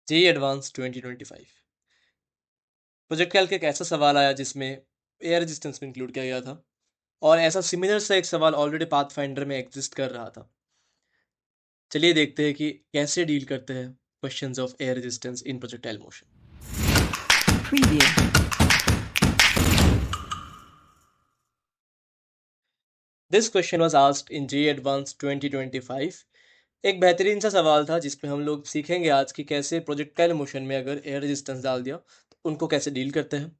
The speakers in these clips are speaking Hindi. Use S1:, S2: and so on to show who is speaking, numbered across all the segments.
S1: जेईई एडवांस 2025 प्रोजेक्ट कैल्क एक ऐसा सवाल आया जिसमें एयर रेजिस्टेंस में इंक्लूड किया गया था और ऐसा सिमिलर सा एक सवाल ऑलरेडी पाथफाइंडर में एग्जिस्ट कर रहा था। चलिए देखते हैं कि कैसे डील करते हैं questions of air resistance in projectile motion.
S2: Preview.
S1: This question was asked in JEE advance 2025। एक बेहतरीन सा सवाल था जिसमें हम लोग सीखेंगे आज कि कैसे प्रोजेक्टाइल मोशन में अगर एयर रेजिस्टेंस डाल दिया तो उनको कैसे डील करते हैं।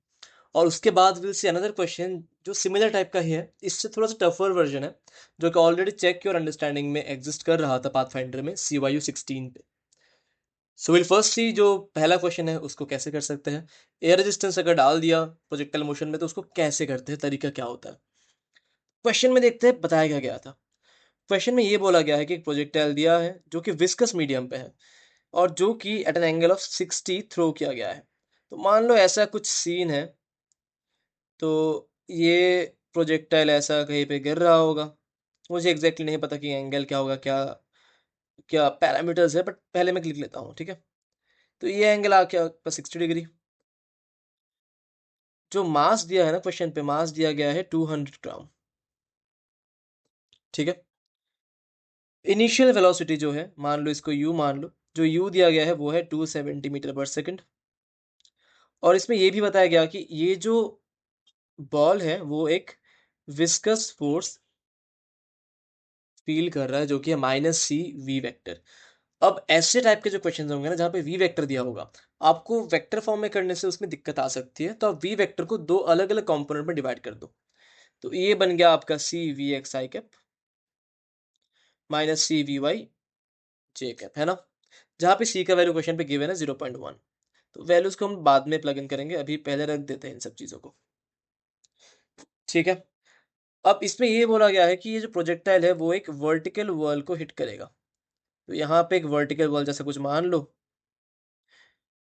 S1: और उसके बाद विल सी अनदर क्वेश्चन जो सिमिलर टाइप का ही है, इससे थोड़ा सा टफर वर्जन है, जो कि ऑलरेडी चेक योर अंडरस्टैंडिंग में एग्जिस्ट कर रहा था पाथफाइंडर में CYU 16 पे। सो विल फर्स्ट सी जो पहला क्वेश्चन है उसको कैसे कर सकते हैं। एयर रेजिस्टेंस अगर डाल दिया प्रोजेक्टाइल मोशन में तो उसको कैसे करते हैं, तरीका क्या होता है। क्वेश्चन में देखते हैं बताया क्या गया था। क्वेश्चन में ये बोला गया है कि एक प्रोजेक्टाइल दिया है जो कि विस्कस मीडियम पे है और जो कि at an angle of 60 throw किया गया है। तो मान लो ऐसा कुछ सीन है, तो ये प्रोजेक्टाइल ऐसा कहीं पे गिर रहा होगा। मुझे एग्जैक्टली नहीं पता कि एंगल क्या होगा, क्या क्या पैरामीटर्स है, बट पहले मैं लिख लेता हूँ, ठीक है। तो ये एंगल आ गया आपका 60 डिग्री। जो मास दिया है ना, क्वेश्चन पे मास दिया गया है 200 ग्राम, ठीक है। इनिशियल वेलोसिटी जो है, मान लो इसको u मान लो, जो u दिया गया है वो है 270 मीटर पर सेकंड। और इसमें ये भी बताया गया कि ये जो बॉल है वो एक विस्कस फोर्स फील कर रहा है, जो कि है -c v वेक्टर। अब ऐसे टाइप के जो क्वेश्चन होंगे ना जहाँ पे वी वेक्टर दिया होगा, आपको वेक्टर फॉर्म में करने से उसमें दिक्कत आ सकती है, तो आप वी वेक्टर को दो अलग अलग कंपोनेंट में डिवाइड कर दो। तो ये बन गया आपका C V X I cap -c v y j cap, है ना। जहाँ पे सी का वैल्यू क्वेश्चन पे गिवन है 0.1। तो वैल्यूज को हम बाद में प्लग इन करेंगे, अभी पहले रख देते हैं इन सब चीज़ों को, ठीक है। अब इसमें ये बोला गया है कि ये जो प्रोजेक्टाइल है वो एक वर्टिकल वॉल को हिट करेगा। तो यहाँ पे एक वर्टिकल वॉल जैसा कुछ मान लो,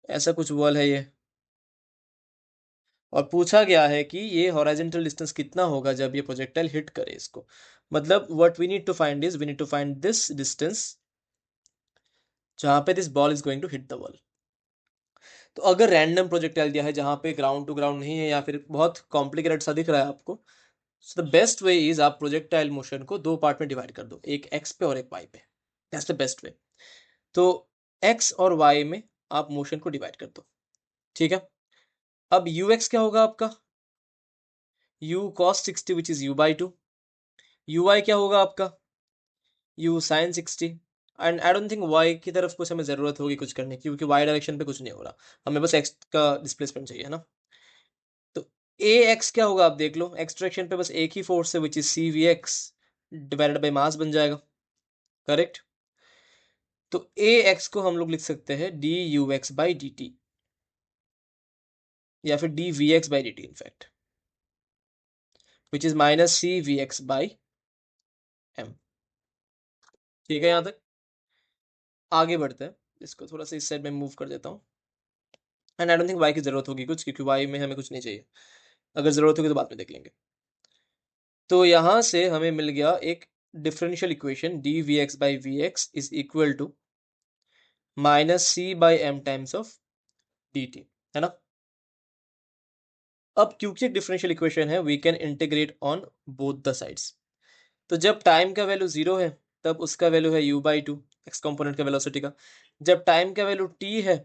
S1: ऐसा कुछ वॉल है ये। और पूछा गया है कि ये हॉरिजॉन्टल डिस्टेंस कितना होगा जब ये प्रोजेक्टाइल हिट करे इसको। मतलब what we need to find is we need to find this distance जहाँ पे this ball is going to hit the wall. तो अगर रैंडम प्रोजेक्टाइल दिया है जहाँ पे ग्राउंड टू ग्राउंड नहीं है या फिर बहुत कॉम्प्लिकेटेड सा दिख रहा है आपको, so the best way is आप प्रोजेक्टाइल मोशन को दो पार्ट में डिवाइड कर दो, एक एक्स पे और एक वाई पे। That's the best way. तो एक्स और वाई में आप मोशन को डिवाइड कर दो, ठीक है। अब यू एक्स क्या होगा आपका, u cos 60 which is u/2। U y क्या होगा आपका, u sin 60। And I don't think y की तरफ कुछ हमें ज़रूरत होगी कुछ करने की, क्योंकि y डायरेक्शन पे कुछ नहीं हो रहा, हमें बस x का डिस्प्लेसमेंट चाहिए, है ना। तो ए एक्स क्या होगा आप देख लो, x डायरेक्शन पे बस एक ही फोर्स है which is C V X divided by mass बन जाएगा, करेक्ट। तो ए एक्स को हम लोग लिख सकते हैं D U X by D T, या फिर D V X by D T in fact, which is -c v x by M. ठीक है यहाँ तक। आगे बढ़ते हैं, इसको थोड़ा सा इस साइड में मूव कर देता हूँ। And I don't think Y की जरूरत होगी कुछ, क्योंकि वाई में हमें कुछ नहीं चाहिए। अगर जरूरत होगी तो बाद में देख लेंगे। तो यहाँ से हमें मिल गया एक differential equation, D V X by V X is equal to -c/m times of D T, है ना। अब क्योंकि एक डिफरेंशियल इक्वेशन है, we can integrate on both the sides. तो जब टाइम का वैल्यू 0 है तब उसका वैल्यू है u/2, एक्स कंपोनेंट का वेलोसिटी का। जब टाइम का वैल्यू t है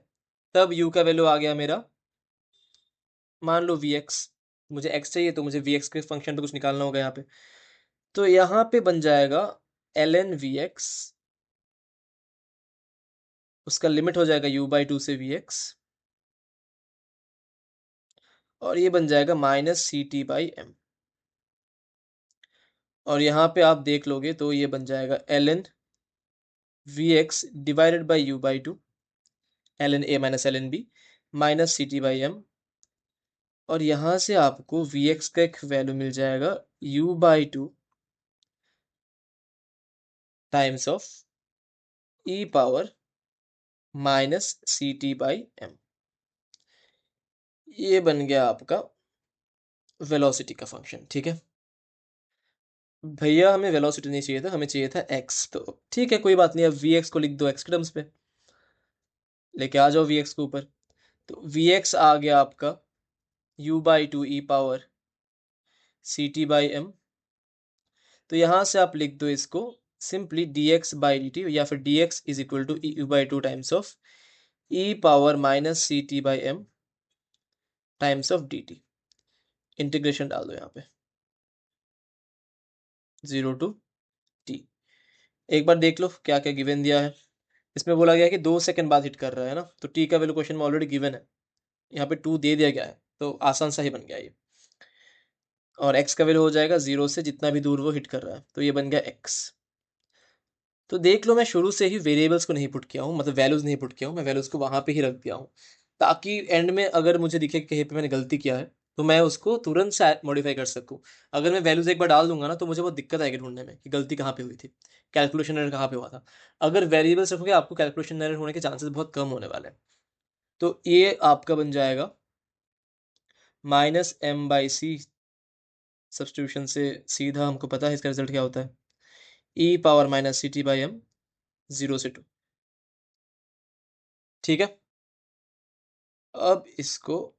S1: तब u का वैल्यू आ गया मेरा, मान लो vx। मुझे x चाहिए तो मुझे vx के फंक्शन पे कुछ निकालना होगा यहाँ पे। तो यहाँ पे बन जाएगा ln vx, उसका लिमिट हो जाएगा u/2 से vx, और ये बन जाएगा -ct/m। और यहाँ पे आप देख लोगे तो ये बन जाएगा ln vx divided by u/2 ln a minus ln b -ct/m। और यहाँ से आपको vx का एक वैल्यू मिल जाएगा u/2 times of e power -ct/m। ये बन गया आपका वेलोसिटी का फंक्शन, ठीक है। भैया हमें वेलोसिटी नहीं चाहिए था, हमें चाहिए था x। तो ठीक है, कोई बात नहीं, अब vx को लिख दो x के टर्म्स पे। लेके आ जाओ Vx को ऊपर। तो Vx आ गया आपका u/2 e पावर ct/m। तो यहां से आप लिख दो इसको सिंपली dx/dt, या फिर dx is equal to u/2 times of e power minus ct/m times of dt। Integration डाल दो यहाँ पे 0 टू t। एक बार देख लो क्या क्या गिवन दिया है। इसमें बोला गया है कि 2 सेकंड बाद हिट कर रहा है ना, तो t का वैल्यू क्वेश्चन में ऑलरेडी गिवन है, यहाँ पे 2 दे दिया गया है, तो आसान सा ही बन गया ये। और x का वैल्यू हो जाएगा 0 से जितना भी दूर वो हिट कर रहा है, तो ये बन गया x। तो देख लो मैं शुरू से ही वेरिएबल्स को नहीं पुट किया हूँ, मतलब वैल्यूज नहीं पुट किया हूँ, मैं वैल्यूज को वहां पे ही रख दिया हूँ, ताकि एंड में अगर मुझे दिखे कि कहीं पे मैंने गलती किया है तो मैं उसको तुरंत से मॉडिफाई कर सकूँ। अगर मैं वैल्यूज एक बार डाल दूंगा ना तो मुझे बहुत दिक्कत आएगी ढूंढने में कि गलती कहाँ पे हुई थी, कैलकुलेशन एरर कहाँ पे हुआ था। अगर वेरिएबल्स रखोगे आपको कैलकुलेशन एरर होने के चांसेस बहुत कम होने वाले हैं। तो ये आपका बन जाएगा -m/c। सब्स्टिट्यूशन से सीधा हमको पता है इसका रिजल्ट क्या होता है, e पावर माइनस ct/m 0 से 2। ठीक है, अब इसको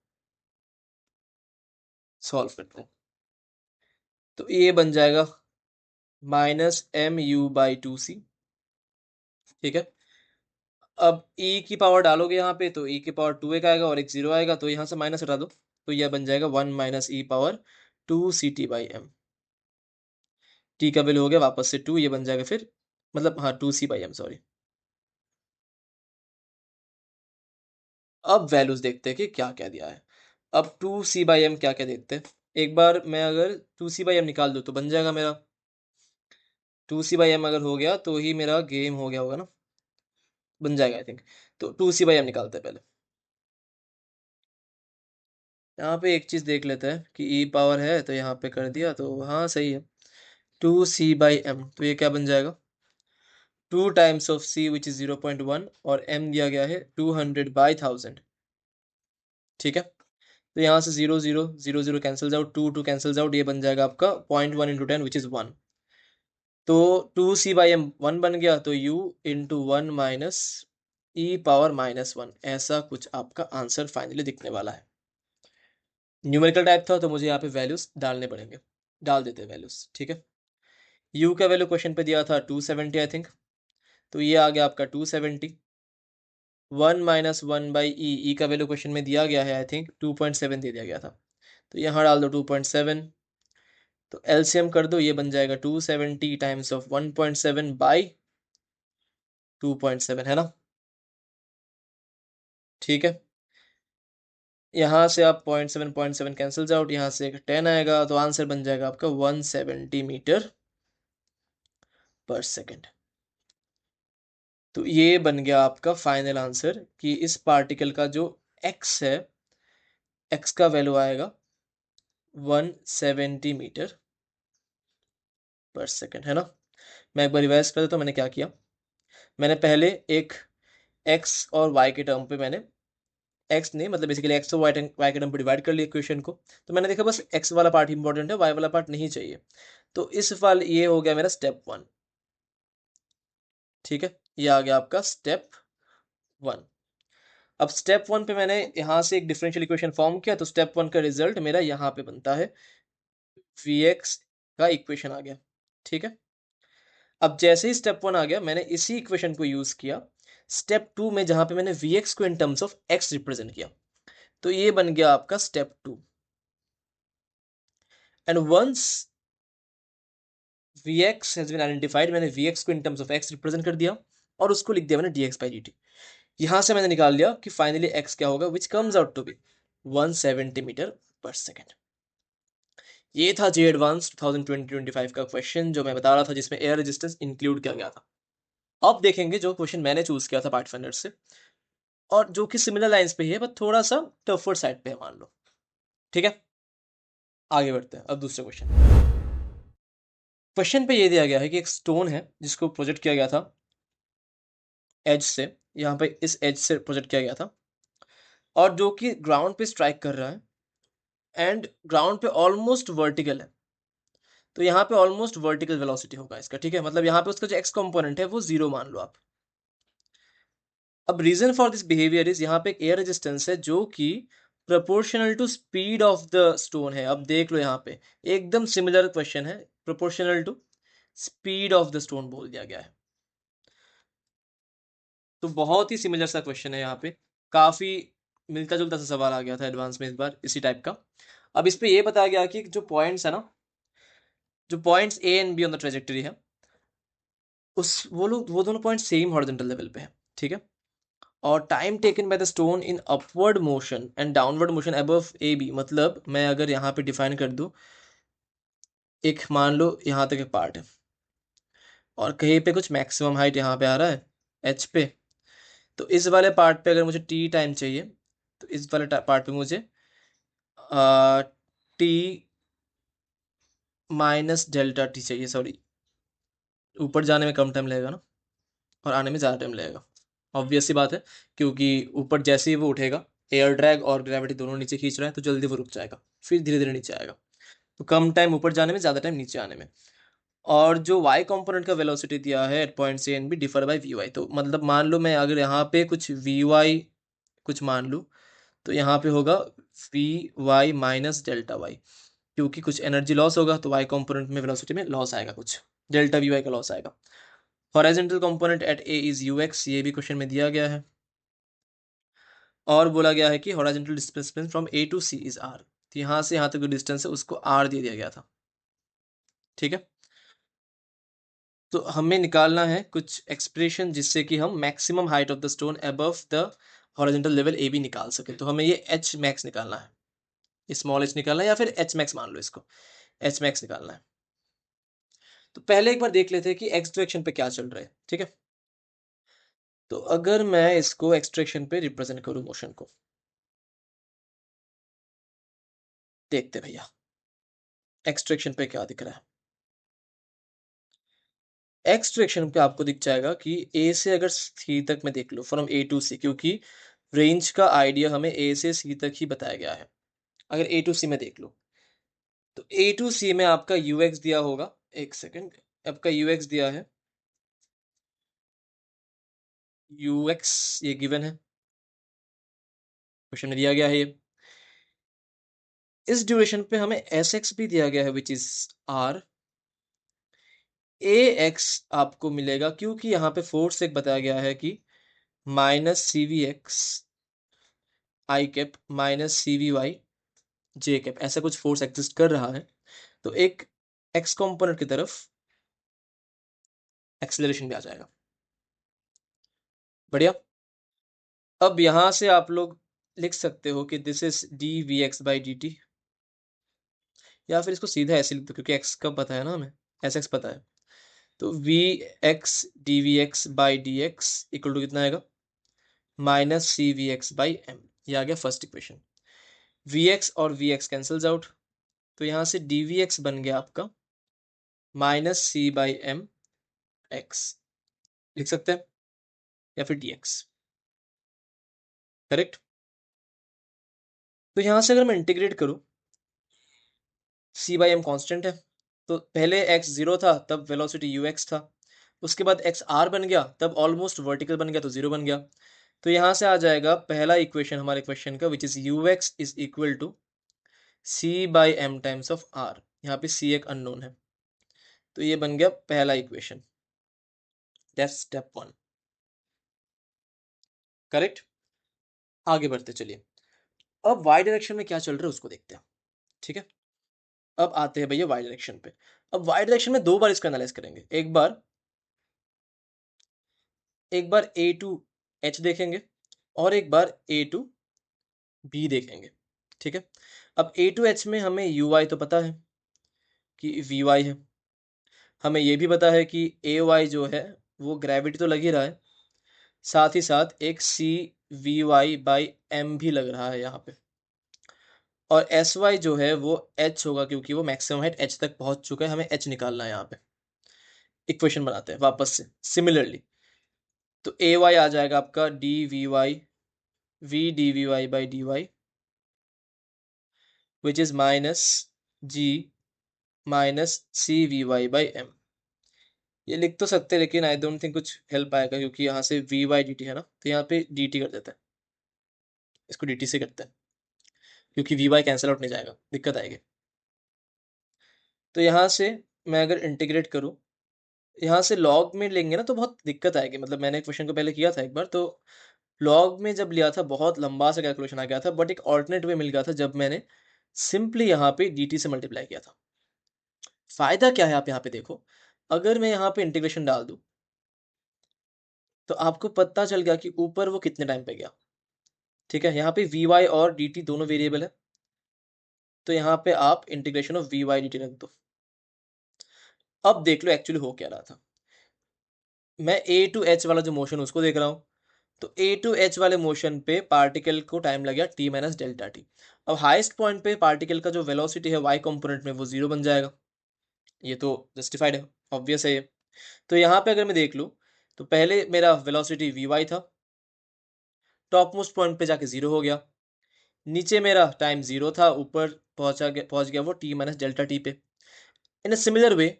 S1: सॉल्व करते हैं। तो ये बन जाएगा -mu/2c। ठीक है, अब e की पावर डालोगे यहाँ पे तो e की पावर 2 एक आएगा और एक 0 आएगा, तो यहाँ से माइनस हटा दो, तो यह बन जाएगा 1 minus e power 2ct/m। t का वैल्यू हो गया वापस से 2, ये बन जाएगा फिर, मतलब हाँ 2c/m, सॉरी। अब वैल्यूज देखते हैं कि क्या क्या दिया है। अब 2c/m क्या क्या देखते हैं। एक बार मैं अगर 2c/m निकाल दूँ तो बन जाएगा मेरा 2c/m। अगर हो गया तो ही मेरा गेम हो गया होगा ना, बन जाएगा आई थिंक। तो 2c/m निकालते हैं पहले। यहाँ पे एक चीज देख लेते हैं कि ई पावर है तो यहाँ पे कर दिया, तो हाँ सही है। 2c/m, तो ये क्या बन जाएगा 2 times of c which is 0.1, और m दिया गया है 200/1000। ठीक है, तो यहाँ से 0 0 0 0 कैंसिल्स आउट, 2 2 कैंसिल्स आउट, ये बन जाएगा आपका 0.1 इंटू 10 विच इज 1। तो 2c/m 1 बन गया, तो u इंटू 1 माइनस ई पावर -1, ऐसा कुछ आपका आंसर फाइनली दिखने वाला है। न्यूमेरिकल टाइप था तो मुझे यहाँ पे वैल्यूज डालने पड़ेंगे, डाल देते हैं वैल्यूज। ठीक है, u का वैल्यू क्वेश्चन पे दिया था 270 आई थिंक, तो ये आ गया आपका 270। 1 माइनस 1/e, ई का वैल्यू क्वेश्चन में दिया गया है आई थिंक 2.7 दे दिया गया था, तो यहाँ डाल दो 2.7। तो एलसीएम कर दो, ये बन जाएगा 270 टाइम्स ऑफ 1.7/2.7, है ना। ठीक है, यहाँ से आप 0.7 कैंसिल्स आउट, यहाँ से एक 10 आएगा, तो आंसर बन जाएगा आपका 170 मीटर पर सेकेंड। तो ये बन गया आपका फाइनल आंसर कि इस पार्टिकल का जो x है, x का वैल्यू आएगा 170 मीटर पर सेकेंड, है ना। मैं एक बार रिवाइज कर देता हूँ मैंने क्या किया। मैंने पहले एक x और y के टर्म पे मैंने x नहीं, मतलब बेसिकली x और y के टर्म पे डिवाइड कर लिया इक्वेशन को। तो मैंने देखा बस x वाला पार्ट इंपॉर्टेंट है, y वाला पार्ट नहीं चाहिए। तो इस वाल ये हो गया मेरा स्टेप 1। ठीक है, ये आ गया आपका स्टेप 1। अब स्टेप 1 पे मैंने यहाँ से एक डिफरेंशियल इक्वेशन फॉर्म किया, तो स्टेप 1 का रिजल्ट मेरा यहाँ पे बनता है, Vx का इक्वेशन आ गया। ठीक है, अब जैसे ही स्टेप 1 आ गया मैंने इसी इक्वेशन को यूज किया स्टेप 2 में, जहां पे मैंने Vx को in terms of x represent किया, तो ये बन गया आपका step 2। And once Vx has been identified, मैंने Vx को in terms of x represent कर दिया और उसको लिख दिया मैंने dx/dt। यहां से मैंने निकाल लिया कि फाइनली x क्या होगा, which comes out to be 170 metre per second. ये था जे एडवांस 2020-25 का क्वेश्चन जो मैं बता रहा था, जिसमें एयर रेजिस्टेंस इंक्लूड किया गया था। अब देखेंगे जो क्वेश्चन मैंने चूज किया था पार्ट से, और जो कि सिमिलर लाइंस पे ही है बट थोड़ा सा टफर साइड पे है मान लो। ठीक है, आगे बढ़ते हैं अब दूसरे क्वेश्चन। क्वेश्चन पे ये दिया गया है कि एक स्टोन है जिसको प्रोजेक्ट किया गया था एज से, यहाँ पे इस एज से प्रोजेक्ट किया गया था, और जो कि ग्राउंड पे स्ट्राइक कर रहा है एंड ग्राउंड पे ऑलमोस्ट वर्टिकल है। तो यहाँ पे ऑलमोस्ट वर्टिकल वेलोसिटी होगा इसका। ठीक है, मतलब यहाँ पे उसका जो एक्स कंपोनेंट है वो 0 मान लो आप। अब reason for this behaviour is, यहाँ पे एक एयर रेजिस्टेंस है जो कि proportional to speed of the stone है। अब देख लो यहाँ पे एकदम सिमिलर क्वेश्चन है, proportional to speed of the stone बोल दिया गया है। तो बहुत ही सिमिलर सा क्वेश्चन है यहाँ पे, काफी मिलता जुलता सा सवाल आ गया था एडवांस में इस बार इसी टाइप का। अब इस पे ये बताया गया कि जो पॉइंट्स है ना, जो points A and be on the trajectory है, उस वो दोनों पॉइंट सेम हॉरिजॉन्टल लेवल पे है, ठीक है। और time taken by the stone in upward motion and downward motion above A B, मतलब मैं अगर यहाँ पे डिफाइन कर दूं, एक मान लो यहाँ तक एक पार्ट है और कहीं पे कुछ मैक्सिमम हाइट यहाँ पे आ रहा है एच पे, तो इस वाले पार्ट पे अगर मुझे टी टाइम चाहिए, तो इस वाले पार्ट पे मुझे टी माइनस डेल्टा टी चाहिए, सॉरी, ऊपर जाने में कम टाइम लगेगा ना और आने में ज़्यादा टाइम लगेगा, ऑब्वियस सी बात है, क्योंकि ऊपर जैसे ही वो उठेगा, एयर ड्रैग और ग्रेविटी दोनों नीचे खींच रहा है, तो जल्दी वो रुक जाएगा, फिर धीरे धीरे नीचे आएगा। तो कम टाइम ऊपर जाने में, ज़्यादा टाइम नीचे आने में। और जो वाई कंपोनेंट का वेलोसिटी दिया है at point C and B differ by V Y, तो मतलब मान लो मैं अगर यहाँ पे कुछ वी वाई कुछ मान लूँ, तो यहाँ पे होगा V Y minus delta Y, क्योंकि कुछ एनर्जी लॉस होगा तो वाई कंपोनेंट में वेलोसिटी में लॉस आएगा, कुछ डेल्टा वी वाई का लॉस आएगा। Horizontal component at A is U X, ये भी क्वेश्चन में दिया गया है। और बोला गया है कि horizontal displacement from A to C is R, तो यहाँ से यहाँ तक जो डिस्टेंस है उसको आर दे दिया गया था, ठीक है। तो हमें निकालना है कुछ एक्सप्रेशन जिससे कि हम maximum height of the stone above the horizontal level A B निकाल सके। तो हमें ये एच मैक्स निकालना है, स्मॉल एच निकालना है, या फिर एच मैक्स मान लो इसको, एच मैक्स निकालना है। तो पहले एक बार देख लेते हैं कि एक्स डायरेक्शन पे क्या चल रहा है, ठीक है। तो अगर मैं इसको एक्सट्रैक्शन पे रिप्रेजेंट करूं मोशन को, देखते भैया एक्सट्रैक्शन पे क्या दिख रहा है। एक्स डायरेक्शन पे आपको दिख जाएगा कि ए से अगर सी तक में देख लो, फ्रॉम ए टू सी, क्योंकि रेंज का आइडिया हमें ए से सी तक ही बताया गया है। अगर ए टू सी में देख लो, तो ए टू सी में आपका यू एक्स दिया होगा, एक सेकेंड, आपका यू एक्स दिया है, यू एक्स ये गिवन है, क्वेश्चन में दिया गया है ये। इस ड्यूरेशन पे हमें एस एक्स भी दिया गया है which is R. A X आपको मिलेगा क्योंकि यहाँ पे फोर्स एक बताया गया है कि minus C V X I cap minus C we Y J cap, ऐसा कुछ फोर्स एग्जिस्ट कर रहा है। तो एक एक्स कंपोनेंट की तरफ एक्सेलरेशन भी आ जाएगा, बढ़िया। अब यहां से आप लोग लिख सकते हो कि this is D V X by D T, या फिर इसको सीधा ऐसे लिख दो क्योंकि एक्स का पता है ना हमें, एस एक्स पता है। तो V X D V X by D X equal to कितना आएगा, minus C V X by M. ये आ गया फर्स्ट इक्वेशन। वी एक्स और वी एक्स कैंसल्स आउट, तो यहाँ से डी वी एक्स बन गया आपका minus C by M X, लिख सकते हैं, या फिर डी एक्स, करेक्ट। तो यहाँ से अगर मैं इंटीग्रेट करूँ, सी बाई एम कॉन्स्टेंट है, तो पहले एक्स जीरो था तब वेलोसिटी यू एक्स था, उसके बाद एक्स आर बन गया तब ऑलमोस्ट वर्टिकल बन गया तो जीरो बन गया। तो यहाँ से आ जाएगा पहला इक्वेशन हमारे क्वेश्चन का, which is U X is equal to C by M times of R, यहाँ पे सी एक अननोन है, तो ये बन गया पहला equation, that's step one, correct. आगे बढ़ते चलिए, अब वाई डायरेक्शन में क्या चल रहा है उसको देखते हैं, ठीक है। अब आते हैं भैया वाई डायरेक्शन पे। अब वाई डायरेक्शन में दो बार इसको एनालाइज करेंगे, एक बार ए टू एच देखेंगे और एक बार ए टू बी देखेंगे, ठीक है। अब ए टू एच में हमें यू वाई तो पता है कि वी वाई है, हमें ये भी पता है कि ए वाई जो है वो ग्रेविटी तो लग ही रहा है, साथ ही साथ एक सी वी वाई बाई एम भी लग रहा है यहाँ पे, और एस वाई जो है वो एच होगा क्योंकि वो मैक्सिमम हाइट एच तक पहुंच चुका है, हमें एच निकालना है यहाँ पे। इक्वेशन बनाते हैं वापस से सिमिलरली, तो ए वाई आ जाएगा आपका d v y v d v y by d y, which is minus g minus C we y by M. ये लिख तो सकते हैं लेकिन आई डोंट थिंक कुछ हेल्प आएगा, क्योंकि यहाँ से वी वाई डी टी है ना, तो यहाँ पे डी टी कर देते हैं, इसको डी टी से करते हैं, क्योंकि वी वाई कैंसिल आउट नहीं जाएगा, दिक्कत आएगी। तो यहाँ से मैं अगर इंटीग्रेट करूँ, यहाँ से लॉग में लेंगे ना तो बहुत दिक्कत आएगी। मतलब मैंने क्वेश्चन को पहले किया था एक बार, तो लॉग में जब लिया था बहुत लंबा सा कैलकुलेशन आ गया था, बट एक ऑल्टरनेट वे मिल गया था जब मैंने सिंपली यहाँ पे dt से मल्टीप्लाई किया था। फायदा क्या है आप यहाँ पे देखो, अगर मैं यहाँ पे इंटीग्रेशन डाल दूं तो आपको पता चल गया कि ऊपर वो कितने टाइम पे गया। ठीक है, यहाँ पे वी वाई और डी टी दोनों वेरिएबल है, तो यहाँ पे आप integration of v y d t रख दो। अब देख लो एक्चुअली हो क्या रहा था। मैं ए टू एच वाला जो मोशन उसको देख रहा हूँ, तो ए टू एच वाले मोशन पे पार्टिकल को टाइम लग गया टी माइनस डेल्टा टी। अब हाईएस्ट पॉइंट पे पार्टिकल का जो वेलोसिटी है वाई कंपोनेंट में वो जीरो बन जाएगा। ये तो जस्टिफाइड है, ऑब्वियस है ये। तो यहाँ पे अगर मैं देख लूँ तो पहले मेरा वेलोसिटी वी वाई था, टॉप मोस्ट पॉइंट पे जाके जीरो हो गया, नीचे मेरा टाइम जीरो था, ऊपर पहुंच गया वो टी माइनस डेल्टा टी पे। इन अ सिमिलर वे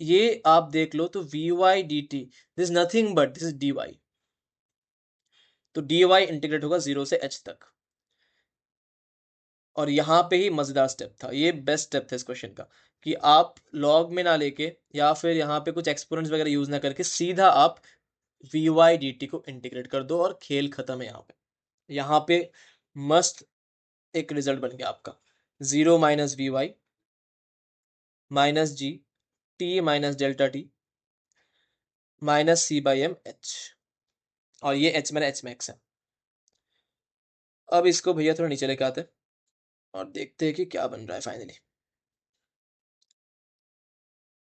S1: ये आप देख लो तो v y d t this nothing but this is d y. तो डी वाई इंटीग्रेट होगा जीरो से एच तक, और यहाँ पे ही मजेदार स्टेप था, ये बेस्ट स्टेप था इस क्वेश्चन का, कि आप लॉग में ना लेके या फिर यहाँ पे कुछ एक्सपोनेंट्स वगैरह यूज ना करके सीधा आप वी वाई डी टी को इंटीग्रेट कर दो और खेल खत्म है यहाँ पे। यहाँ पे मस्त एक रिजल्ट बन गया आपका, zero minus v Y minus g T minus delta t minus C by m h, और ये एच मेरा एच मैक्स है। अब इसको भैया थोड़ा नीचे लेके आते हैं और देखते हैं कि क्या बन रहा है फाइनली।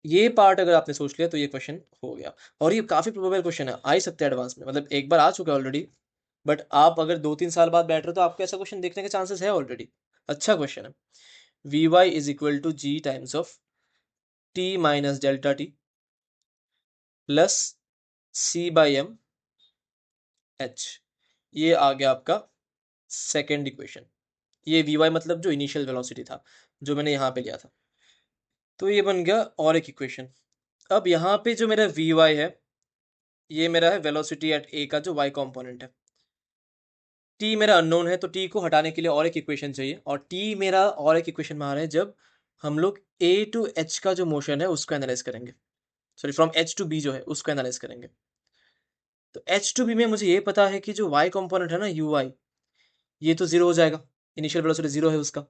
S1: ये पार्ट अगर आपने सोच लिया तो ये क्वेश्चन हो गया, और ये काफी प्रोबेबल क्वेश्चन है, आ ही सकते हैं एडवांस में, मतलब एक बार आ चुका है ऑलरेडी, बट आप अगर 2-3 साल बाद बैठ रहे हो तो आपको ऐसा क्वेश्चन देखने के चांसेस है ऑलरेडी। अच्छा क्वेश्चन है, v Y is equal to g times of T minus delta T plus C by m h. ये आ गया आपका सेकेंड इक्वेशन। ये वी वाई मतलब जो इनिशियल वेलोसिटी था जो मैंने यहाँ पे लिया था, तो ये बन गया और एक इक्वेशन। अब यहाँ पे जो मेरा वी वाई है ये मेरा है वेलोसिटी एट ए का जो वाई कंपोनेंट है। टी मेरा अननोन है तो टी को हटाने के लिए और एक इक्वेशन चाहिए, और टी मेरा और एक इक्वेशन में आ रहा है जब हम लोग ए टू एच का जो मोशन है उसको एनालाइज करेंगे, sorry from h to b जो है उसको एनालाइज करेंगे। तो एच टू बी में मुझे ये पता है कि जो वाई कंपोनेंट है ना यू वाई, ये तो जीरो हो जाएगा, इनिशियल वेलोसिटी जीरो है उसका।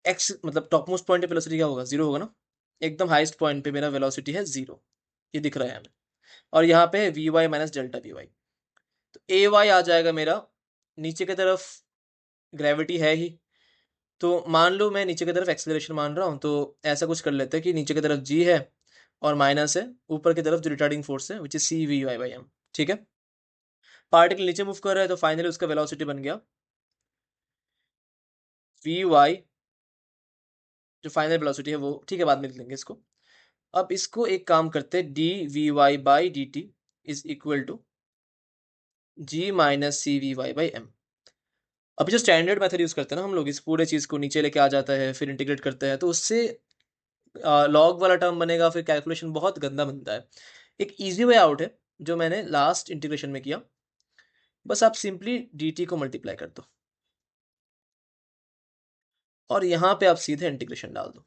S1: एक्स मतलब टॉप मोस्ट पॉइंट पे वेलोसिटी क्या होगा, जीरो होगा ना, एकदम हाईएस्ट पॉइंट पे मेरा वेलोसिटी है जीरो, ये दिख रहा है हमें। और यहाँ पे है v Y minus delta we Y, तो ए वाई आ जाएगा मेरा नीचे की तरफ, ग्रेविटी है ही, तो मान लो मैं नीचे की तरफ एक्सेलरेशन मान रहा हूँ, तो ऐसा कुछ कर लेते हैं कि नीचे की तरफ जी है और माइनस है, ऊपर की तरफ जो रिटार्डिंग फोर्स है which is C we y by M. ठीक है, पार्टिकल नीचे मूव कर रहा है तो फाइनली उसका वेलोसिटी बन गया वी वाई, जो फाइनल वेलोसिटी है वो, ठीक है बाद में लिख लेंगे इसको। अब इसको एक काम करते हैं, d v y by D t is equal to g minus C we y by m. अभी जो स्टैंडर्ड मेथड यूज करते हैं ना हम लोग, इस पूरे चीज को नीचे लेके आ जाता है फिर इंटीग्रेट करते हैं, तो उससे लॉग वाला टर्म बनेगा, फिर कैलकुलेशन बहुत गंदा बनता है। एक इजी वे आउट है जो मैंने लास्ट इंटीग्रेशन में किया, बस आप सिंपली डी टी को मल्टीप्लाई कर दो और यहाँ पे आप सीधे इंटीग्रेशन डाल दो।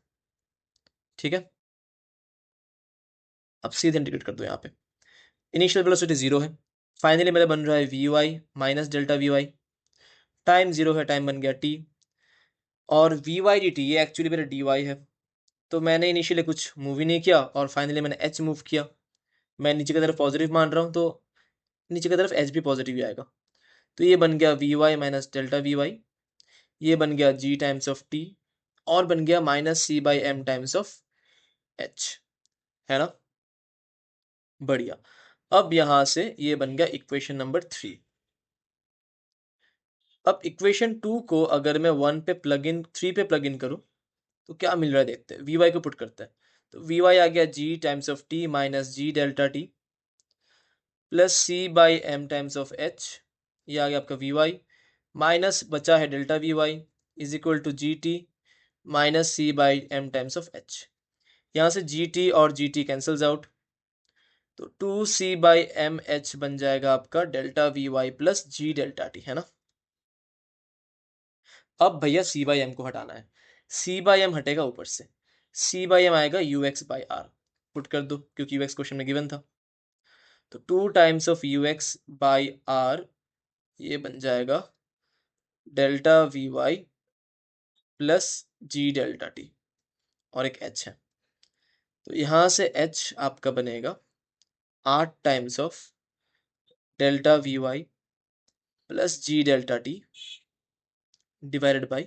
S1: ठीक है, अब सीधे इंटीग्रेट कर दो यहाँ पे, इनिशियल वेलोसिटी जीरो है, फाइनली मेरा बन रहा है v Y minus delta we y, time zero है, टाइम बन गया टी, और वी वाई डी टी ये एक्चुअली मेरा डी वाई है, तो मैंने इनिशियली कुछ मूव ही नहीं किया और फाइनली मैंने एच मूव किया। मैं नीचे की तरफ पॉजिटिव मान रहा हूँ तो नीचे की तरफ एच भी पॉजिटिव ही आएगा, तो ये बन गया v Y minus delta we y, ये बन गया जी टाइम्स ऑफ टी, और बन गया minus C by M times of h, है ना, बढ़िया। अब यहां से ये बन गया इक्वेशन नंबर 3। अब इक्वेशन 2 को अगर मैं 1 पे प्लग इन 3 पे प्लग इन करूं तो क्या मिल रहा है देखते हैं, वी वाई को पुट करते हैं, तो वी वाई आ गया G times of T minus G delta T plus C by M times of H, ये आ गया आपका वी वाई, माइनस बचा है delta we Y is equal to G T minus C by M times of H. यहाँ से जी टी और जी टी कैंसल्स आउट, तो 2c/mh बन जाएगा आपका delta we y plus g delta T, है ना। अब भैया c/m को हटाना है। c/m हटेगा ऊपर से, c/m आएगा ux/r, पुट कर दो क्योंकि ux क्वेश्चन में गिवन था। तो 2 टाइम्स ऑफ ux/r, ये बन जाएगा delta we y plus g delta T, और एक h है। तो यहाँ से h आपका बनेगा 8 times of delta we y plus g delta t divided by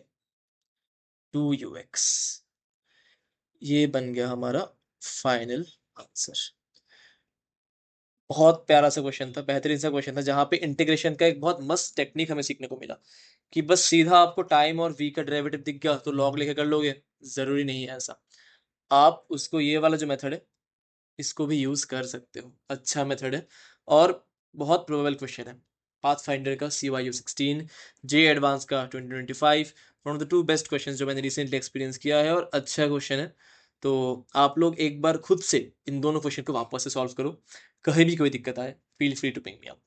S1: 2ux। ये बन गया हमारा फाइनल आंसर। बहुत प्यारा सा क्वेश्चन था, बेहतरीन सा क्वेश्चन था, जहाँ पे इंटीग्रेशन का एक बहुत मस्त टेक्निक हमें सीखने को मिला कि बस सीधा आपको टाइम और v का डेरिवेटिव दिख गया तो लॉग लेके कर लोगे, जरूरी नहीं है ऐसा। आप उसको, ये वाला जो मेथड है, इसको भी यूज कर सकते हो, अच्छा मेथड है और बहुत प्रोबेबल क्वेश्चन है। पाथफाइंडर का CYU 16, जे एडवांस का 2025, one of the 2 best question जो मैंने रिसेंटली एक्सपीरियंस किया है, और अच्छा क्वेश्चन है। तो आप लोग एक बार खुद से इन दोनों क्वेश्चन को वापस से सॉल्व करो, कहीं भी कोई दिक्कत आए feel free to ping me up.